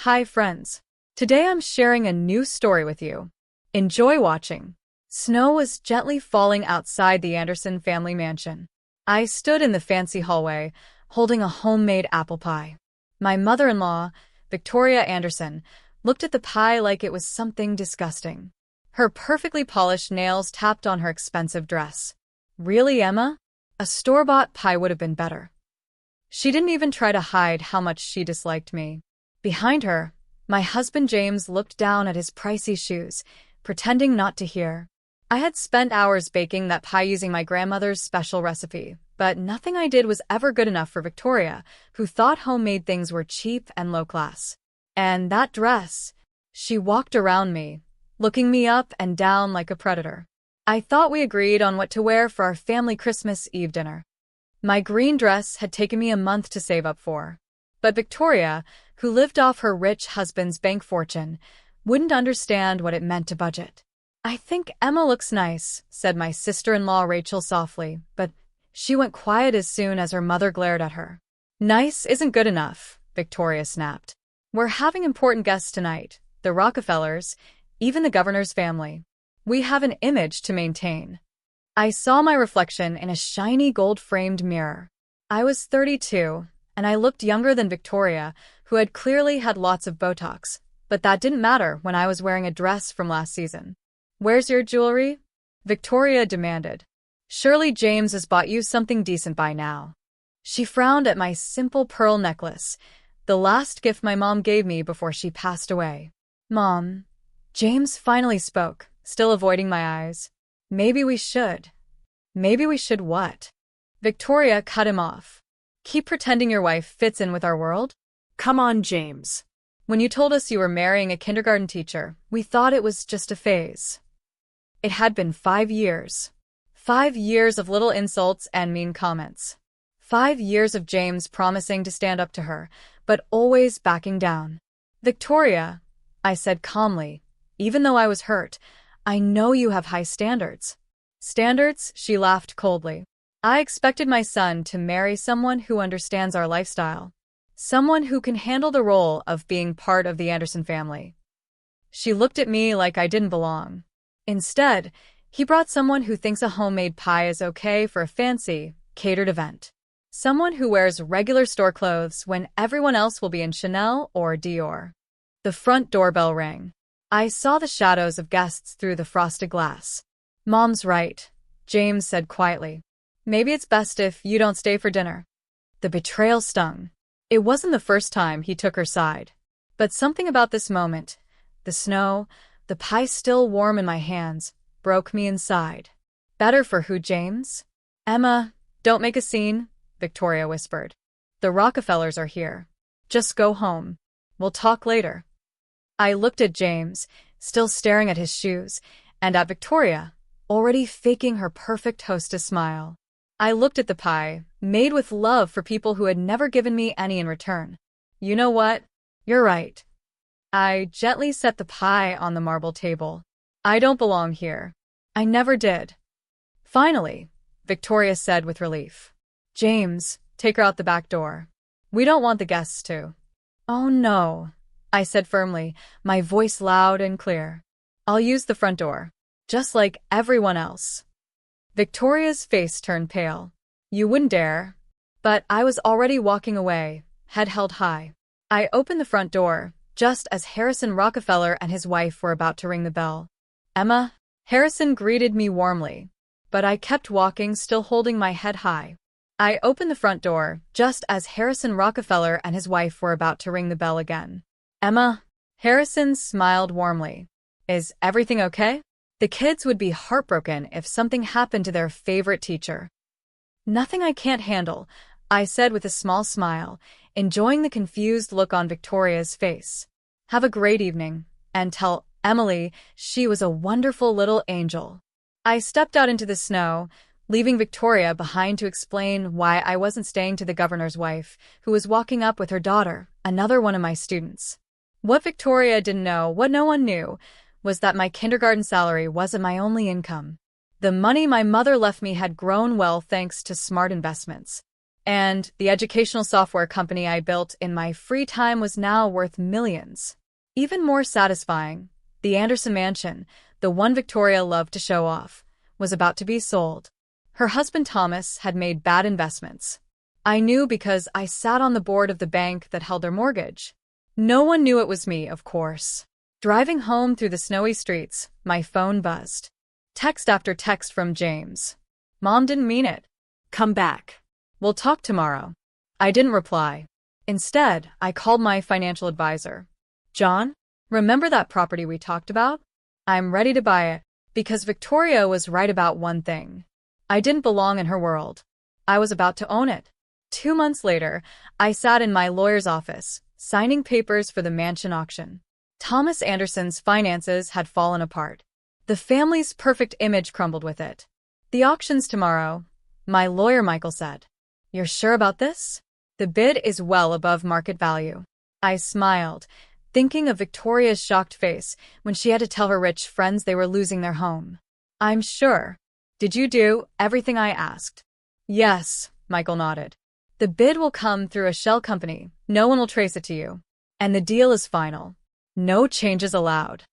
Hi friends. Today I'm sharing a new story with you. Enjoy watching. Snow was gently falling outside the Anderson family mansion. I stood in the fancy hallway, holding a homemade apple pie. My mother-in-law, Victoria Anderson, looked at the pie like it was something disgusting. Her perfectly polished nails tapped on her expensive dress. Really, Emma? A store-bought pie would have been better. She didn't even try to hide how much she disliked me. Behind her, my husband James looked down at his pricey shoes, pretending not to hear. I had spent hours baking that pie using my grandmother's special recipe, but nothing I did was ever good enough for Victoria, who thought homemade things were cheap and low class. And that dress, she walked around me, looking me up and down like a predator. I thought we agreed on what to wear for our family Christmas Eve dinner. My green dress had taken me a month to save up for. But Victoria, who lived off her rich husband's bank fortune, wouldn't understand what it meant to budget. "I think Emma looks nice," said my sister-in-law Rachel softly, but she went quiet as soon as her mother glared at her. "Nice isn't good enough," Victoria snapped. "We're having important guests tonight, the Rockefellers, even the governor's family. We have an image to maintain." I saw my reflection in a shiny gold-framed mirror. I was 32, and I looked younger than Victoria, who had clearly had lots of Botox, but that didn't matter when I was wearing a dress from last season. "Where's your jewelry?" Victoria demanded. "Surely James has bought you something decent by now." She frowned at my simple pearl necklace, the last gift my mom gave me before she passed away. "Mom," James finally spoke, still avoiding my eyes. "Maybe we should." "Maybe we should what?" Victoria cut him off. "Keep pretending your wife fits in with our world?" Come on, James. "When you told us you were marrying a kindergarten teacher, we thought it was just a phase." It had been 5 years. 5 years of little insults and mean comments. 5 years of James promising to stand up to her, but always backing down. "Victoria," I said calmly, even though I was hurt, "I know you have high standards." "Standards?" She laughed coldly. "I expected my son to marry someone who understands our lifestyle. Someone who can handle the role of being part of the Anderson family." She looked at me like I didn't belong. Instead, he brought someone who thinks a homemade pie is okay for a fancy, catered event. Someone who wears regular store clothes when everyone else will be in Chanel or Dior. The front doorbell rang. I saw the shadows of guests through the frosted glass. "Mom's right," James said quietly. "Maybe it's best if you don't stay for dinner." The betrayal stung. It wasn't the first time he took her side. But something about this moment, the snow, the pie still warm in my hands, broke me inside. "Better for who, James?" "Emma, don't make a scene," Victoria whispered. "The Rockefellers are here. Just go home. We'll talk later." I looked at James, still staring at his shoes, and at Victoria, already faking her perfect hostess smile. I looked at the pie, made with love for people who had never given me any in return. "You know what? You're right." I gently set the pie on the marble table. "I don't belong here. I never did." "Finally," Victoria said with relief. "James, take her out the back door. We don't want the guests to." "Oh no," I said firmly, my voice loud and clear. "I'll use the front door, just like everyone else." Victoria's face turned pale. "You wouldn't dare." But I was already walking away, head held high. I opened the front door, just as Harrison Rockefeller and his wife were about to ring the bell. "Emma," Harrison greeted me warmly. But I kept walking, still holding my head high. I opened the front door, just as Harrison Rockefeller and his wife were about to ring the bell again. "Emma," Harrison smiled warmly. "Is everything okay?" The kids would be heartbroken if something happened to their favorite teacher. "Nothing I can't handle," I said with a small smile, enjoying the confused look on Victoria's face. "Have a great evening, and tell Emily she was a wonderful little angel." I stepped out into the snow, leaving Victoria behind to explain why I wasn't staying to the governor's wife, who was walking up with her daughter, another one of my students. What Victoria didn't know, what no one knew, was that my kindergarten salary wasn't my only income. The money my mother left me had grown well thanks to smart investments. And the educational software company I built in my free time was now worth millions. Even more satisfying, the Anderson mansion, the one Victoria loved to show off, was about to be sold. Her husband Thomas had made bad investments. I knew because I sat on the board of the bank that held their mortgage. No one knew it was me, of course. Driving home through the snowy streets, my phone buzzed. Text after text from James. Mom didn't mean it. Come back. We'll talk tomorrow. I didn't reply. Instead, I called my financial advisor. John, remember that property we talked about? I'm ready to buy it, because Victoria was right about one thing. I didn't belong in her world. I was about to own it. 2 months later, I sat in my lawyer's office, signing papers for the mansion auction. Thomas Anderson's finances had fallen apart. The family's perfect image crumbled with it. The auction's tomorrow, my lawyer Michael said. You're sure about this? The bid is well above market value. I smiled, thinking of Victoria's shocked face when she had to tell her rich friends they were losing their home. I'm sure. Did you do everything I asked? Yes, Michael nodded. The bid will come through a shell company. No one will trace it to you. And the deal is final. No changes allowed.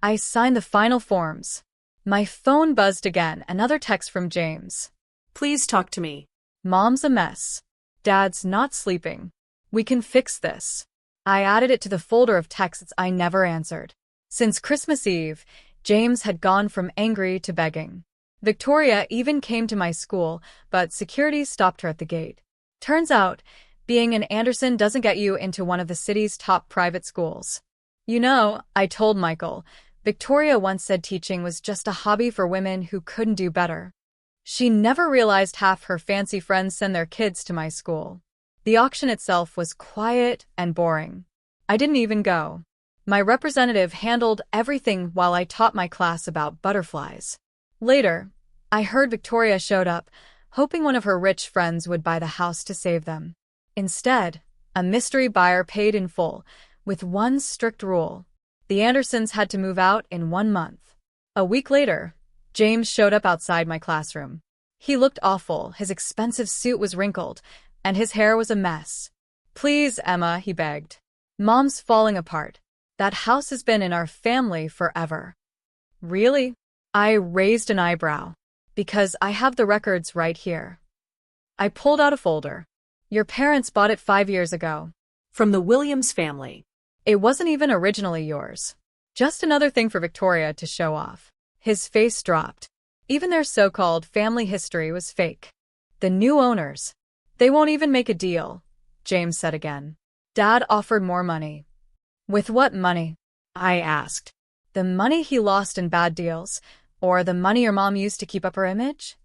I signed the final forms. My phone buzzed again, another text from James. Please talk to me. Mom's a mess. Dad's not sleeping. We can fix this. I added it to the folder of texts I never answered. Since Christmas Eve, James had gone from angry to begging. Victoria even came to my school, but security stopped her at the gate. Turns out, being an Anderson doesn't get you into one of the city's top private schools. You know, I told Michael, Victoria once said teaching was just a hobby for women who couldn't do better. She never realized half her fancy friends send their kids to my school. The auction itself was quiet and boring. I didn't even go. My representative handled everything while I taught my class about butterflies. Later, I heard Victoria showed up, hoping one of her rich friends would buy the house to save them. Instead, a mystery buyer paid in full, with one strict rule. The Andersons had to move out in 1 month. A week later, James showed up outside my classroom. He looked awful, his expensive suit was wrinkled, and his hair was a mess. Please, Emma, he begged. Mom's falling apart. That house has been in our family forever. Really? I raised an eyebrow. Because I have the records right here. I pulled out a folder. Your parents bought it 5 years ago. From the Williams family. It wasn't even originally yours. Just another thing for Victoria to show off. His face dropped. Even their so-called family history was fake. The new owners. They won't even make a deal, James said again. Dad offered more money. With what money? I asked. The money he lost in bad deals, or the money your mom used to keep up her image?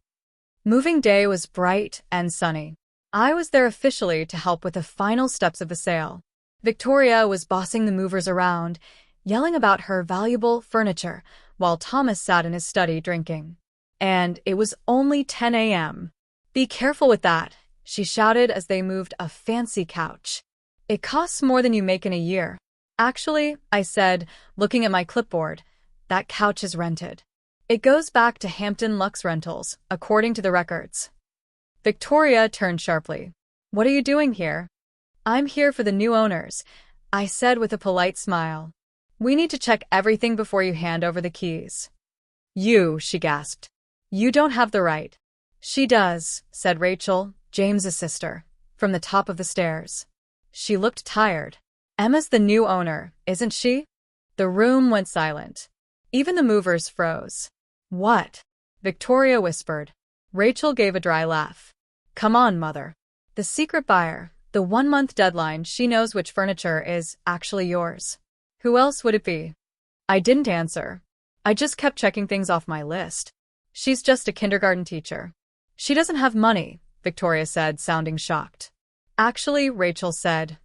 Moving day was bright and sunny. I was there officially to help with the final steps of the sale. Victoria was bossing the movers around, yelling about her valuable furniture, while Thomas sat in his study drinking. And it was only 10 a.m. Be careful with that, she shouted as they moved a fancy couch. It costs more than you make in a year. Actually, I said, looking at my clipboard, that couch is rented. It goes back to Hampton Lux Rentals, according to the records. Victoria turned sharply. What are you doing here? I'm here for the new owners, I said with a polite smile. We need to check everything before you hand over the keys. You, she gasped. You don't have the right. She does, said Rachel, James's sister, from the top of the stairs. She looked tired. Emma's the new owner, isn't she? The room went silent. Even the movers froze. What? Victoria whispered. Rachel gave a dry laugh. Come on, Mother. The secret buyer, the 1-month deadline, she knows which furniture is actually yours. Who else would it be? I didn't answer. I just kept checking things off my list. She's just a kindergarten teacher. She doesn't have money, Victoria said, sounding shocked. Actually, Rachel said.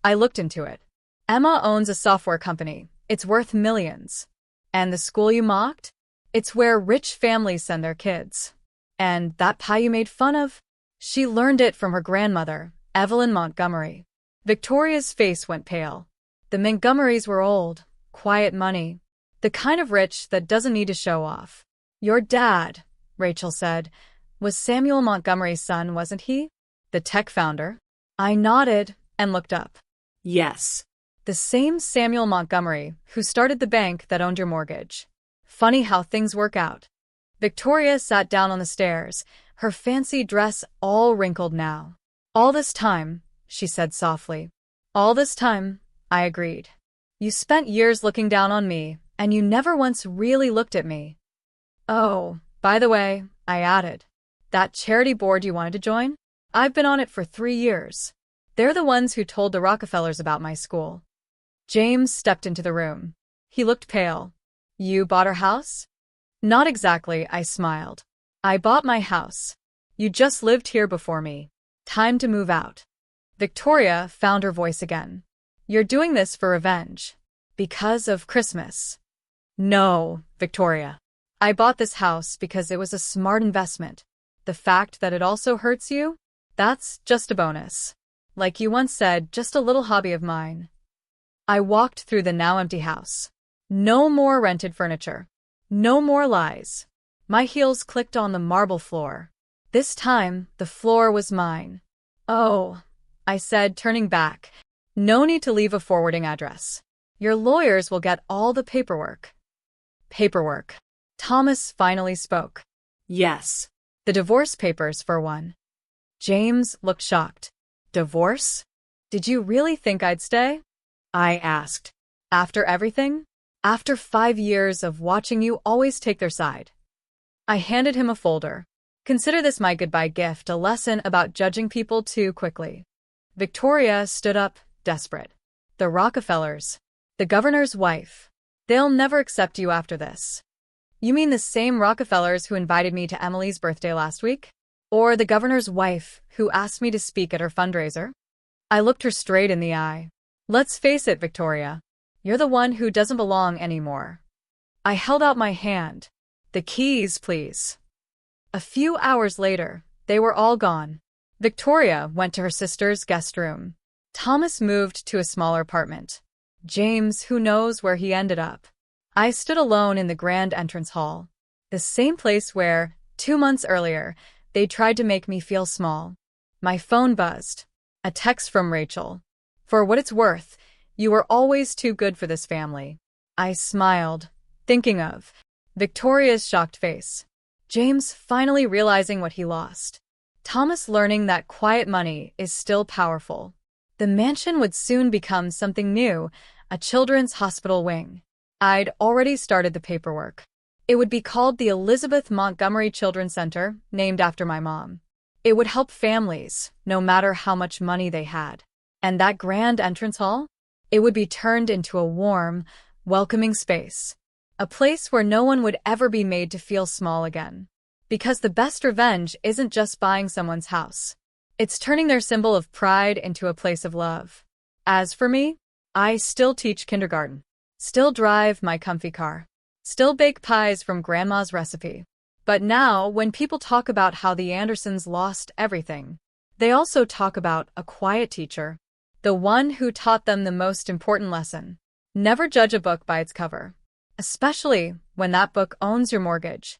I looked into it. Emma owns a software company. It's worth millions. And the school you mocked? It's where rich families send their kids. And that pie you made fun of? She learned it from her grandmother, Evelyn Montgomery. Victoria's face went pale. The Montgomerys were old, quiet money. The kind of rich that doesn't need to show off. Your dad, Rachel said, was Samuel Montgomery's son, wasn't he? The tech founder? I nodded and looked up. Yes. The same Samuel Montgomery who started the bank that owned your mortgage. Funny how things work out. Victoria sat down on the stairs, her fancy dress all wrinkled now. All this time, she said softly. All this time, I agreed. You spent years looking down on me, and you never once really looked at me. Oh, by the way, I added. That charity board you wanted to join? I've been on it for 3 years. They're the ones who told the Rockefellers about my school. James stepped into the room. He looked pale. You bought our house? Not exactly, I smiled. I bought my house. You just lived here before me. Time to move out. Victoria found her voice again. You're doing this for revenge. Because of Christmas. No, Victoria. I bought this house because it was a smart investment. The fact that it also hurts you? That's just a bonus. Like you once said, just a little hobby of mine. I walked through the now empty house. No more rented furniture. No more lies. My heels clicked on the marble floor. This time, the floor was mine. Oh, I said, turning back. No need to leave a forwarding address. Your lawyers will get all the paperwork. Paperwork. Thomas finally spoke. Yes. The divorce papers, for one. James looked shocked. Divorce? Did you really think I'd stay? I asked. After everything? After 5 years of watching you always take their side. I handed him a folder. Consider this my goodbye gift, a lesson about judging people too quickly. Victoria stood up, desperate. The Rockefellers. The governor's wife. They'll never accept you after this. You mean the same Rockefellers who invited me to Emily's birthday last week? Or the governor's wife who asked me to speak at her fundraiser? I looked her straight in the eye. Let's face it, Victoria. You're the one who doesn't belong anymore. I held out my hand. The keys, please. A few hours later, they were all gone. Victoria went to her sister's guest room. Thomas moved to a smaller apartment. James, who knows where he ended up. I stood alone in the grand entrance hall. The same place where, 2 months earlier, they tried to make me feel small. My phone buzzed. A text from Rachel. For what it's worth, you were always too good for this family. I smiled, thinking of Victoria's shocked face. James finally realizing what he lost. Thomas learning that quiet money is still powerful. The mansion would soon become something new, a children's hospital wing. I'd already started the paperwork. It would be called the Elizabeth Montgomery Children's Center, named after my mom. It would help families, no matter how much money they had. And that grand entrance hall? It would be turned into a warm, welcoming space. A place where no one would ever be made to feel small again. Because the best revenge isn't just buying someone's house. It's turning their symbol of pride into a place of love. As for me, I still teach kindergarten. Still drive my comfy car. Still bake pies from Grandma's recipe. But now, when people talk about how the Andersons lost everything, they also talk about a quiet teacher. The one who taught them the most important lesson. Never judge a book by its cover. Especially when that book owns your mortgage.